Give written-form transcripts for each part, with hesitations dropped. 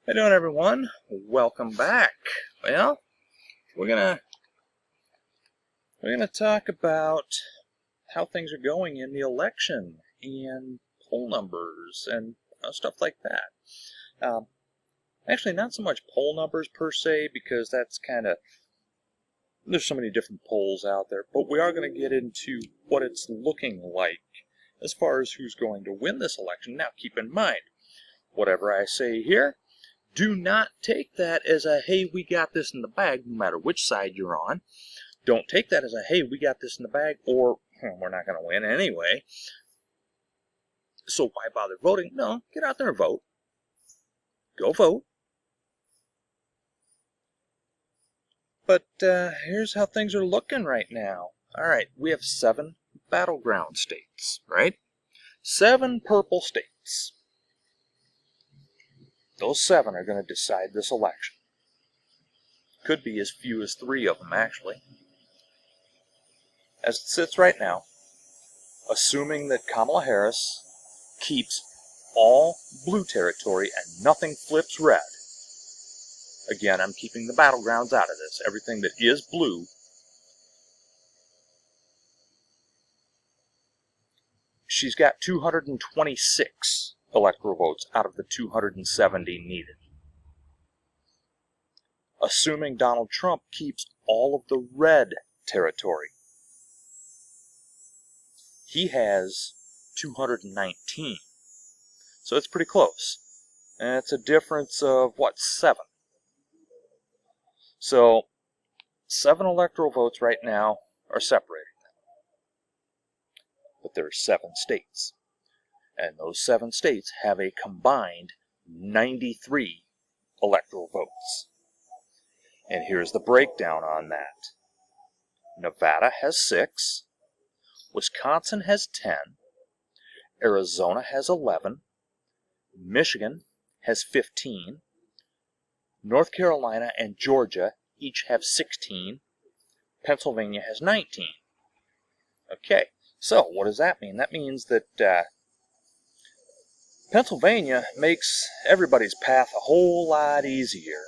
How you doing, everyone? Welcome back. Well, we're gonna talk about how things are going in the election and poll numbers and stuff like that. Actually, not so much poll numbers per se, because that's there's so many different polls out there. But we are going to get into what it's looking like as far as who's going to win this election. Now, keep in mind, whatever I say here, do not take that as a, hey, we got this in the bag, no matter which side you're on. Don't take that as a, hey, we got this in the bag, or we're not going to win anyway, so why bother voting? No, get out there and vote. Go vote. But here's how things are looking right now. All right, we have 7 battleground states, right? 7 purple states. Those 7 are going to decide this election. Could be as few as 3 of them, actually. As it sits right now, assuming that Kamala Harris keeps all blue territory and nothing flips red. Again, I'm keeping the battlegrounds out of this. Everything that is blue, she's got 226 electoral votes out of the 270 needed. Assuming Donald Trump keeps all of the red territory, he has 219. So it's pretty close. And it's a difference of, 7? So, 7 electoral votes right now are separating them. But there are 7 states. And those 7 states have a combined 93 electoral votes. And here's the breakdown on that. Nevada has 6. Wisconsin has 10. Arizona has 11. Michigan has 15. North Carolina and Georgia each have 16. Pennsylvania has 19. Okay, so what does that mean? That means that Pennsylvania makes everybody's path a whole lot easier.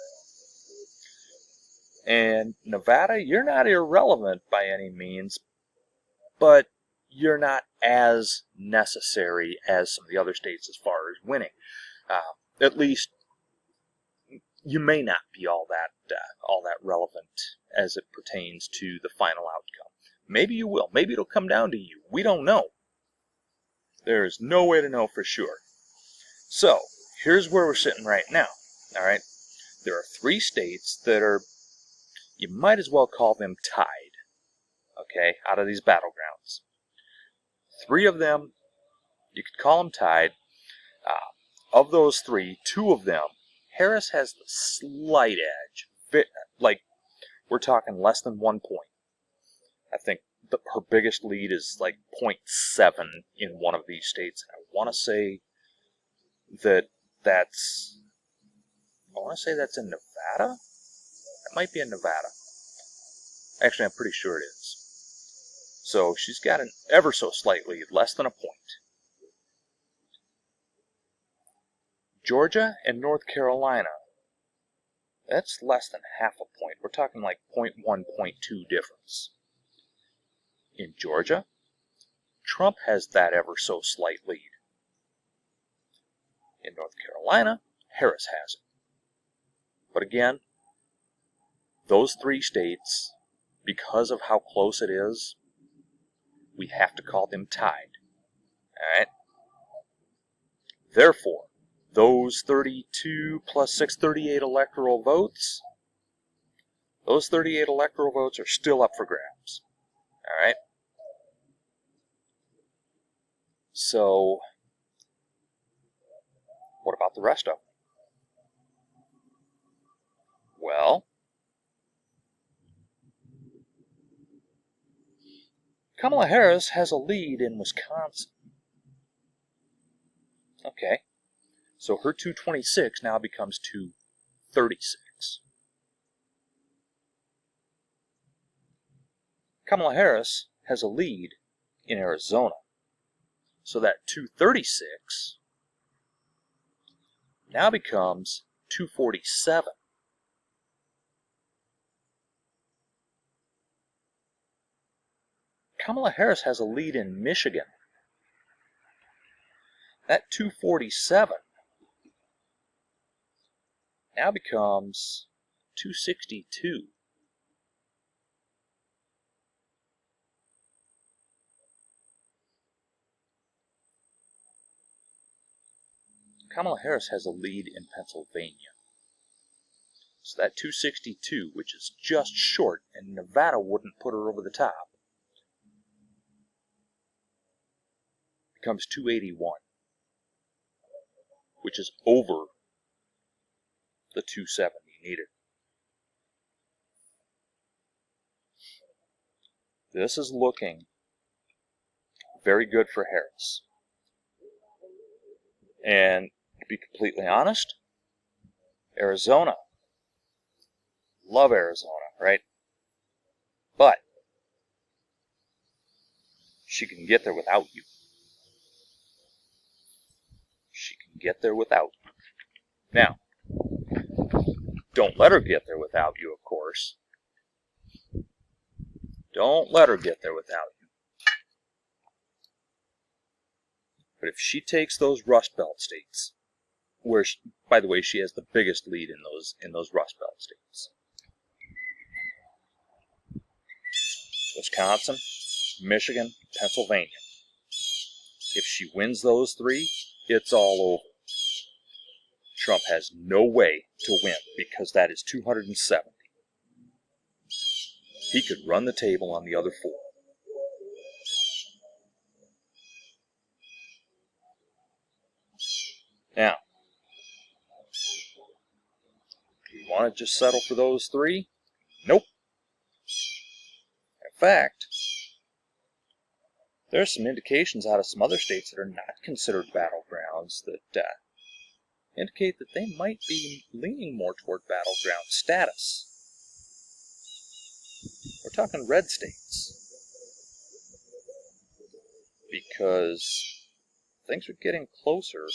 And Nevada, you're not irrelevant by any means, but you're not as necessary as some of the other states as far as winning. At least, you may not be all that relevant as it pertains to the final outcome. Maybe you will. Maybe it'll come down to you. We don't know. There is no way to know for sure. So, here's where we're sitting right now. All right? There are 3 states that are, you might as well call them tied, okay, out of these battlegrounds. 3 of them, you could call them tied. Of those 3, 2 of them, Harris has the slight edge. Like, we're talking less than 1 point. I think her biggest lead is like 0.7 in one of these states. I want to say that's in Nevada. It might be in Nevada. Actually, I'm pretty sure it is. So she's got an ever so slight lead, less than a point. Georgia and North Carolina, that's less than half a point. We're talking like 0.1, 0.2 difference. In Georgia, Trump has that ever so slight lead. In North Carolina, Harris has it. But again, those 3 states, because of how close it is, we have to call them tied. Alright? Therefore, those 32 plus 6, 38 electoral votes, those 38 electoral votes are still up for grabs. Alright? So, what about the rest of them? Well, Kamala Harris has a lead in Wisconsin. Okay, so her 226 now becomes 236. Kamala Harris has a lead in Arizona. So that 236 now becomes 247. Kamala Harris has a lead in Michigan. That 247 now becomes 262. Kamala Harris has a lead in Pennsylvania. So that 262, which is just short, and Nevada wouldn't put her over the top, becomes 281, which is over the 270 needed. This is looking very good for Harris. And to be completely honest, Arizona. Love Arizona, right? But she can get there without you. She can get there without you. Now, don't let her get there without you, of course. Don't let her get there without you. But if she takes those Rust Belt states, where, by the way, she has the biggest lead in those Rust Belt states, Wisconsin, Michigan, Pennsylvania. If she wins those three, it's all over. Trump has no way to win because that is 270. He could run the table on the other four. Now, do you want to just settle for those three? Nope. In fact, there are some indications out of some other states that are not considered battlegrounds that indicate that they might be leaning more toward battleground status. We're talking red states. Because things are getting closer.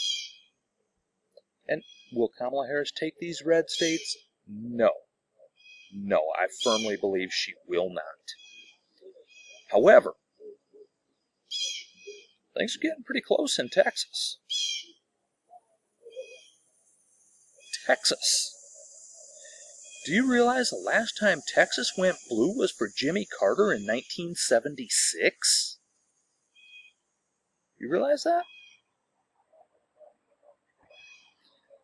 And will Kamala Harris take these red states? No. No, I firmly believe she will not. However, things are getting pretty close in Texas. Texas. Do you realize the last time Texas went blue was for Jimmy Carter in 1976? You realize that?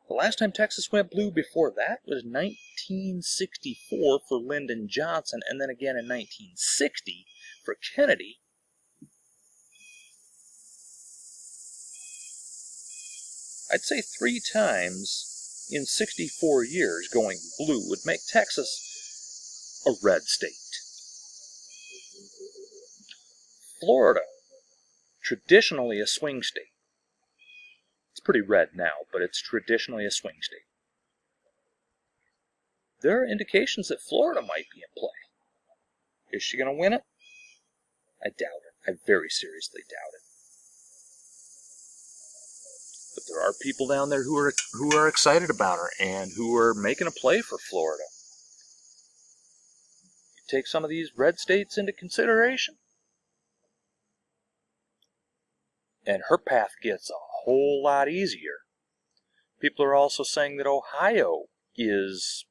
The last time Texas went blue before that was 1964 for Lyndon Johnson, and then again in 1960 for Kennedy. I'd say 3 times in 64 years going blue would make Texas a red state. Florida, traditionally a swing state. It's pretty red now, but it's traditionally a swing state. There are indications that Florida might be in play. Is she going to win it? I doubt it. I very seriously doubt it. But there are people down there who are excited about her and who are making a play for Florida. You take some of these red states into consideration, and her path gets a whole lot easier. People are also saying that Ohio is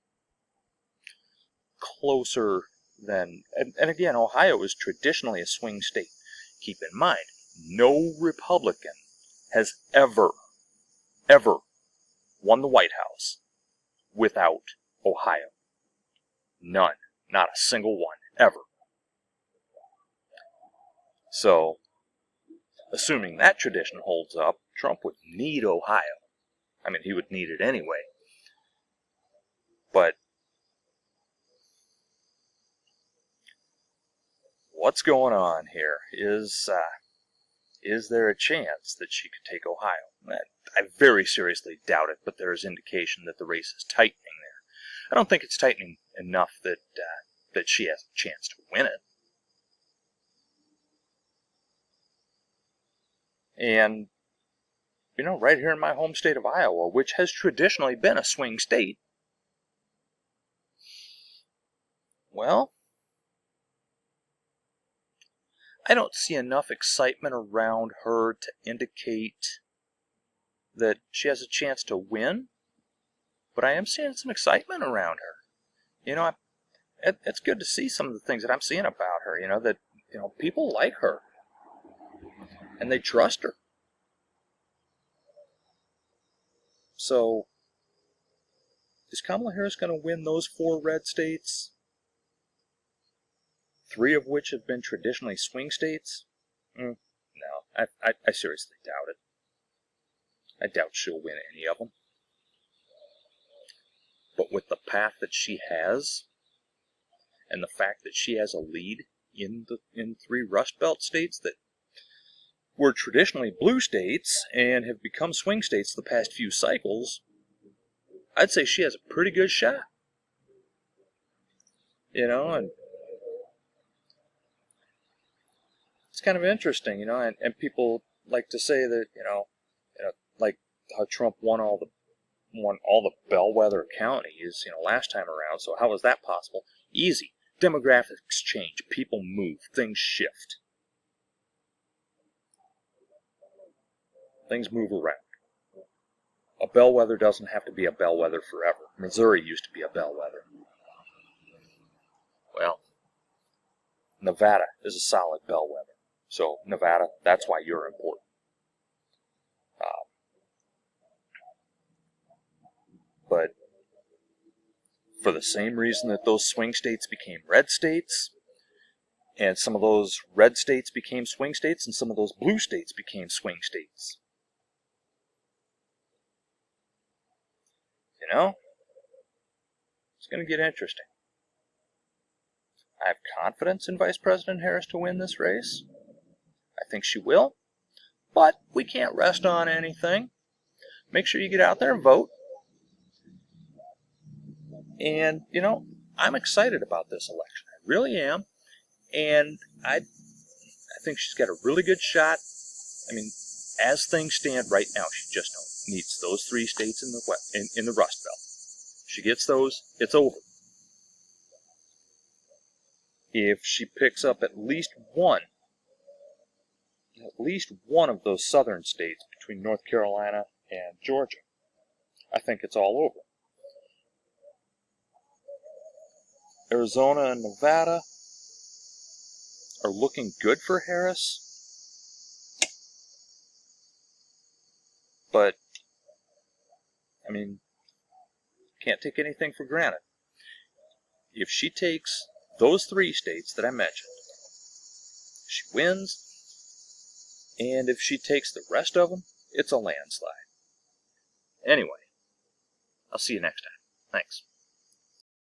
closer than... And again, Ohio is traditionally a swing state. Keep in mind, no Republican has ever won the White House without Ohio. None. Not a single one. Ever. So, assuming that tradition holds up, Trump would need Ohio. I mean, he would need it anyway. But what's going on here? Is there a chance that she could take Ohio? I very seriously doubt it, but there is indication that the race is tightening there. I don't think it's tightening enough that she has a chance to win it. And right here in my home state of Iowa, which has traditionally been a swing state, well, I don't see enough excitement around her to indicate that she has a chance to win, but I am seeing some excitement around her. It's good to see some of the things that I'm seeing about her, that people like her and they trust her. So, is Kamala Harris going to win those 4 red states? 3 of which have been traditionally swing states? No, I seriously doubt it. I doubt she'll win any of them. But with the path that she has, and the fact that she has a lead in 3 Rust Belt states that were traditionally blue states and have become swing states the past few cycles, I'd say she has a pretty good shot. And it's kind of interesting, and people like to say that, like how Trump won all the bellwether counties, last time around. So how was that possible? Easy. Demographics change. People move. Things shift. Things move around. A bellwether doesn't have to be a bellwether forever. Missouri used to be a bellwether. Well, Nevada is a solid bellwether. So, Nevada, that's why you're important. But for the same reason that those swing states became red states, and some of those red states became swing states, and some of those blue states became swing states. It's going to get interesting. I have confidence in Vice President Harris to win this race. I think she will. But we can't rest on anything. Make sure you get out there and vote. And, I'm excited about this election. I really am. And I think she's got a really good shot. I mean, as things stand right now, she just needs those 3 states in the Rust Belt. She gets those, it's over. If she picks up at least one of those southern states between North Carolina and Georgia, I think it's all over. Arizona and Nevada are looking good for Harris, but, can't take anything for granted. If she takes those 3 states that I mentioned, she wins, and if she takes the rest of them, it's a landslide. Anyway, I'll see you next time. Thanks.